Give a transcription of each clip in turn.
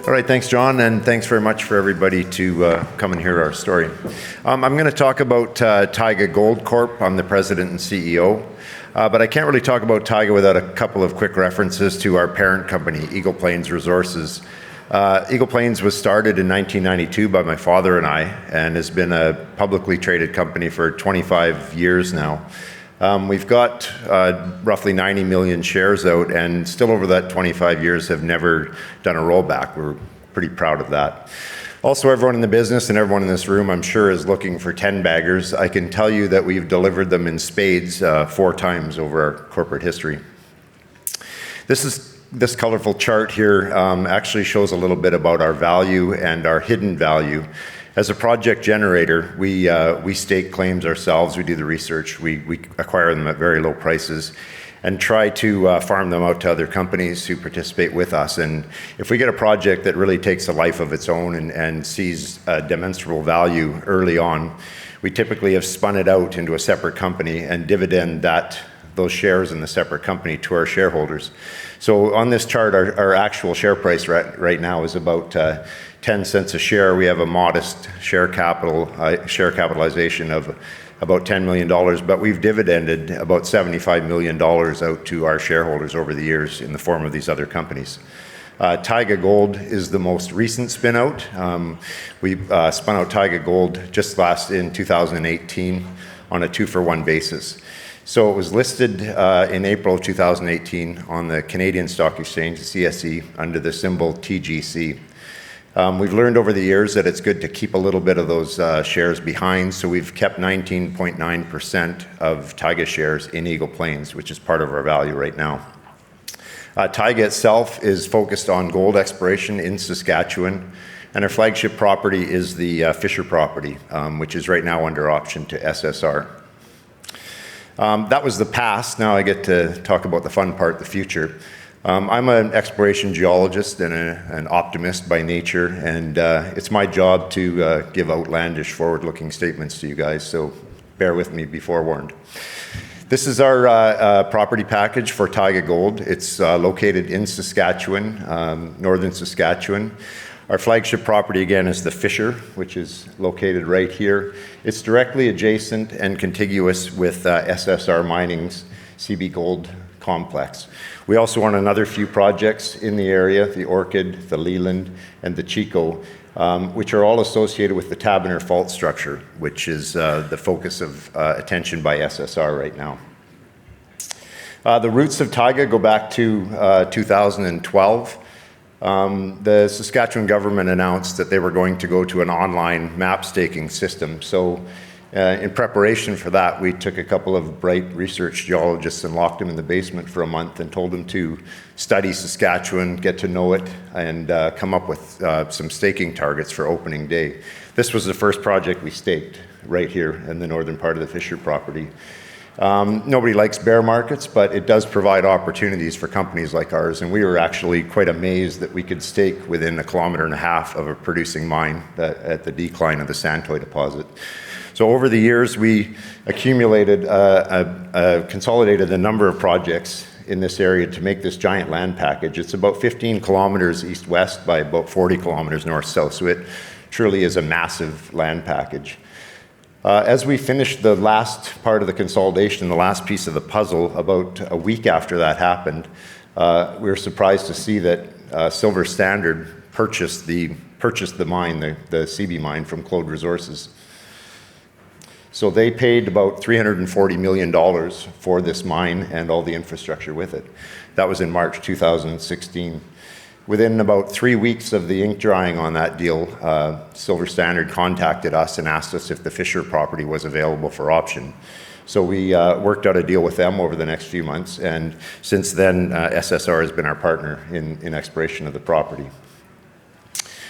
All right, thanks, John, and thanks very much for everybody to come and hear our story. I'm going to talk about Taiga Gold Corp. I'm the president and CEO, but I can't really talk about Taiga without a couple of quick references to our parent company, Eagle Plains Resources. Eagle Plains was started in 1992 by my father and I, and has been a publicly traded company for 25 years now. We've got roughly 90 million shares out, and still over that 25 years have never done a rollback. We're pretty proud of that. Also, everyone in the business and everyone in this room, I'm sure, is looking for 10 baggers. I can tell you that we've delivered them in spades 4 times over our corporate history. This colorful chart here actually shows a little bit about our value and our hidden value. As a project generator, we stake claims ourselves, we do the research, we acquire them at very low prices and try to farm them out to other companies who participate with us. And if we get a project that really takes a life of its own and sees a demonstrable value early on, we typically have spun it out into a separate company and dividend those shares in the separate company to our shareholders. So on this chart, our actual share price right now is about 10 cents a share. We have a modest share capitalization of about $10 million, but we've dividended about $75 million out to our shareholders over the years in the form of these other companies. Taiga Gold is the most recent spin out. We spun out Taiga Gold just in 2018 on a 2-for-1 basis. So it was listed in April of 2018 on the Canadian Stock Exchange, the CSE, under the symbol TGC. We've learned over the years that it's good to keep a little bit of those shares behind, so we've kept 19.9% of Taiga shares in Eagle Plains, which is part of our value right now. Taiga itself is focused on gold exploration in Saskatchewan, and our flagship property is the Fisher property, which is right now under option to SSR. That was the past. Now I get to talk about the fun part, the future. I'm an exploration geologist and an optimist by nature, and it's my job to give outlandish forward-looking statements to you guys, so bear with me, be forewarned. This is our property package for Taiga Gold. It's located in Saskatchewan, northern Saskatchewan. Our flagship property, again, is the Fisher, which is located right here. It's directly adjacent and contiguous with SSR Mining's CB Gold complex. We also own another few projects in the area, the Orchid, the Leland, and the Chico, which are all associated with the Taberner fault structure, which is the focus of attention by SSR right now. The roots of Taiga go back to 2012. The Saskatchewan government announced that they were going to go to an online map staking system. So in preparation for that, we took a couple of bright research geologists and locked them in the basement for a month and told them to study Saskatchewan, get to know it, and come up with some staking targets for opening day. This was the first project we staked right here in the northern part of the Fisher property. Nobody likes bear markets, but it does provide opportunities for companies like ours, and we were actually quite amazed that we could stake within 1.5 kilometers of a producing mine at the decline of the Santoy deposit. So over the years, we accumulated, consolidated a number of projects in this area to make this giant land package. It's about 15 kilometers east-west by about 40 kilometers north-south, so it truly is a massive land package. As we finished the last part of the consolidation, the last piece of the puzzle, about a week after that happened, we were surprised to see that Silver Standard purchased the mine, the CB mine, from Claude Resources. So they paid about $340 million for this mine and all the infrastructure with it. That was in March 2016. Within about 3 weeks of the ink drying on that deal, Silver Standard contacted us and asked us if the Fisher property was available for option. So we worked out a deal with them over the next few months, and since then, SSR has been our partner in exploration of the property.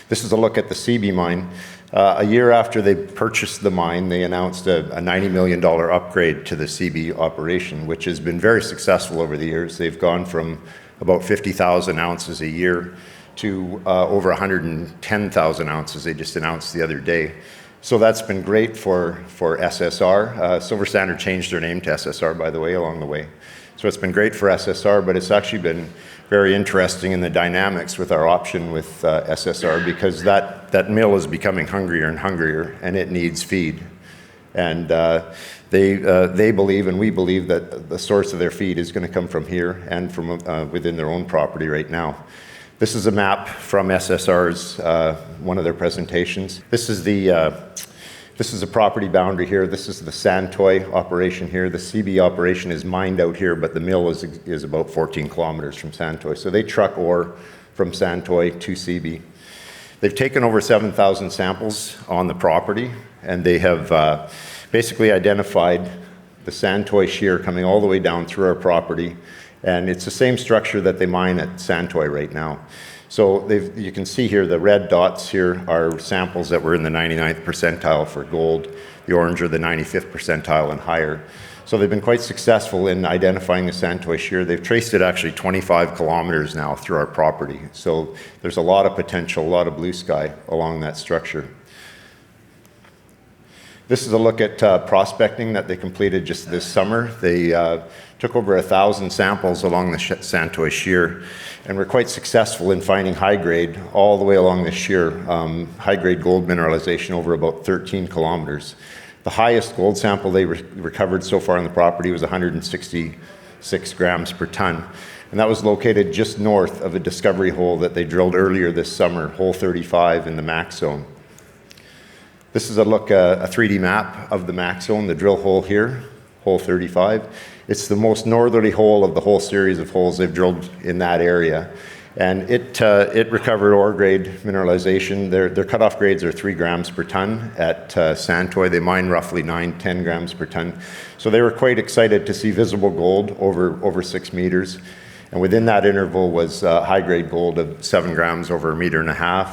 This is a look at the CB mine. A year after they purchased the mine, they announced a $90 million upgrade to the CB operation, which has been very successful over the years. They've gone from about 50,000 ounces a year to over 110,000 ounces they just announced the other day. So that's been great for SSR. Silver Standard changed their name to SSR, by the way, along the way. So it's been great for SSR, but it's actually been very interesting in the dynamics with our option with SSR, because that mill is becoming hungrier and hungrier, and it needs feed. And they believe, and we believe, that the source of their feed is going to come from here and from within their own property right now. This is a map from SSR's, one of their presentations. This is a property boundary here. This is the Santoy operation here. The CB operation is mined out here, but the mill is about 14 kilometers from Santoy. So they truck ore from Santoy to CB. They've taken over 7,000 samples on the property, and they have basically identified the Santoy shear coming all the way down through our property. And it's the same structure that they mine at Santoy right now. So you can see here the red dots here are samples that were in the 99th percentile for gold. The orange are the 95th percentile and higher. So they've been quite successful in identifying the Santoy shear. They've traced it actually 25 kilometers now through our property. So there's a lot of potential, a lot of blue sky along that structure. This is a look at prospecting that they completed just this summer. They took over 1,000 samples along the Santoy shear, and were quite successful in finding high grade all the way along the shear, high grade gold mineralization over about 13 kilometers. The highest gold sample they recovered so far on the property was 166 grams per ton, and that was located just north of a discovery hole that they drilled earlier this summer, hole 35 in the Max Zone. This is a look, a 3D map of the Max Zone, the drill hole here, hole 35. It's the most northerly hole of the whole series of holes they've drilled in that area. And it recovered ore grade mineralization. Their cutoff grades are 3 grams per ton at Santoy. They mine roughly 9-10 grams per ton. So they were quite excited to see visible gold over 6 meters. And within that interval was high grade gold of 7 grams over 1.5 meters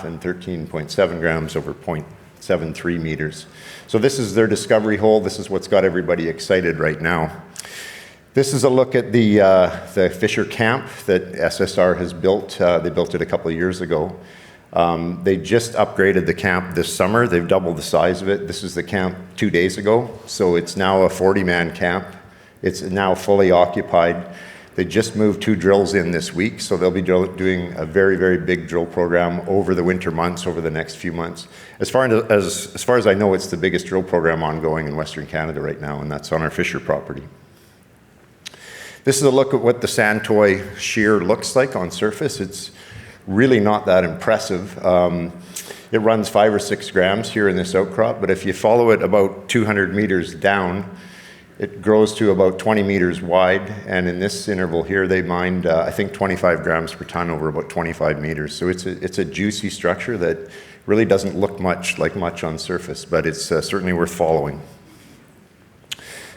and 13.7 grams over 0.73 meters. So this is their discovery hole. This is what's got everybody excited right now. This is a look at the Fisher camp that SSR has built. They built it a couple of years ago. They just upgraded the camp this summer. They've doubled the size of it. This is the camp 2 days ago. So it's now a 40-man camp. It's now fully occupied. They just moved 2 drills in this week, so they'll be doing a very, very big drill program over the winter months, over the next few months. As far as I know, it's the biggest drill program ongoing in Western Canada right now, and that's on our Fisher property. This is a look at what the Santoy shear looks like on surface. It's really not that impressive. It runs 5 or 6 grams here in this outcrop, but if you follow it about 200 meters down, it grows to about 20 meters wide, and in this interval here, they mined, I think, 25 grams per ton over about 25 meters. So it's a juicy structure that really doesn't look much on surface, but it's certainly worth following.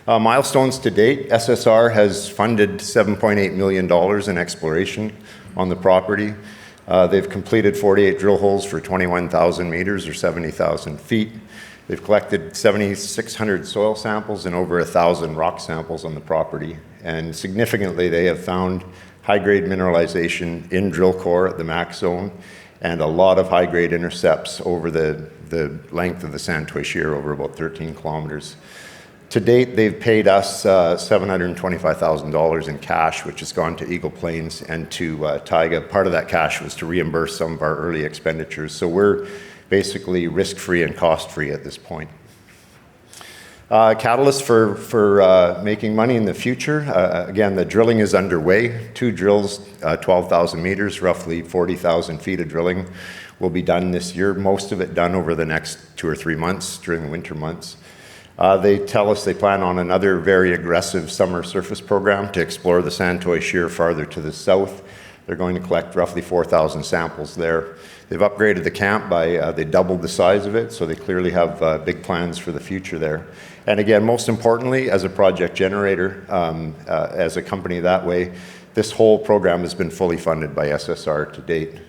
Milestones to date, SSR has funded $7.8 million in exploration on the property. They've completed 48 drill holes for 21,000 meters or 70,000 feet. They've collected 7,600 soil samples and over 1,000 rock samples on the property. And significantly, they have found high-grade mineralization in drill core at the Max Zone and a lot of high-grade intercepts over the length of the Santoy shear over about 13 kilometers. To date, they've paid us $725,000 in cash, which has gone to Eagle Plains and to Taiga. Part of that cash was to reimburse some of our early expenditures. So we're basically risk-free and cost-free at this point. Catalyst for making money in the future. Again, the drilling is underway. 2 drills, 12,000 meters, roughly 40,000 feet of drilling will be done this year. Most of it done over the next 2 or 3 months during the winter months. They tell us they plan on another very aggressive summer surface program to explore the Santoy shear farther to the south. They're going to collect roughly 4,000 samples there. They've upgraded the camp by, they doubled the size of it, so they clearly have big plans for the future there. And again, most importantly, as a project generator, as a company that way, this whole program has been fully funded by SSR to date.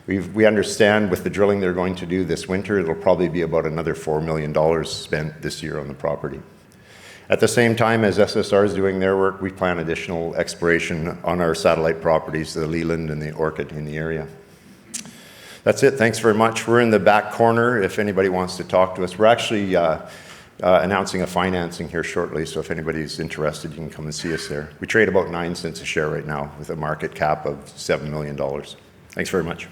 We understand with the drilling they're going to do this winter, it'll probably be about another $4 million spent this year on the property. At the same time as SSR is doing their work, we plan additional exploration on our satellite properties, the Leland and the Orchid in the area. That's it. Thanks very much. We're in the back corner if anybody wants to talk to us. We're actually announcing a financing here shortly, so if anybody's interested, you can come and see us there. We trade about 9 cents a share right now with a market cap of $7 million. Thanks very much.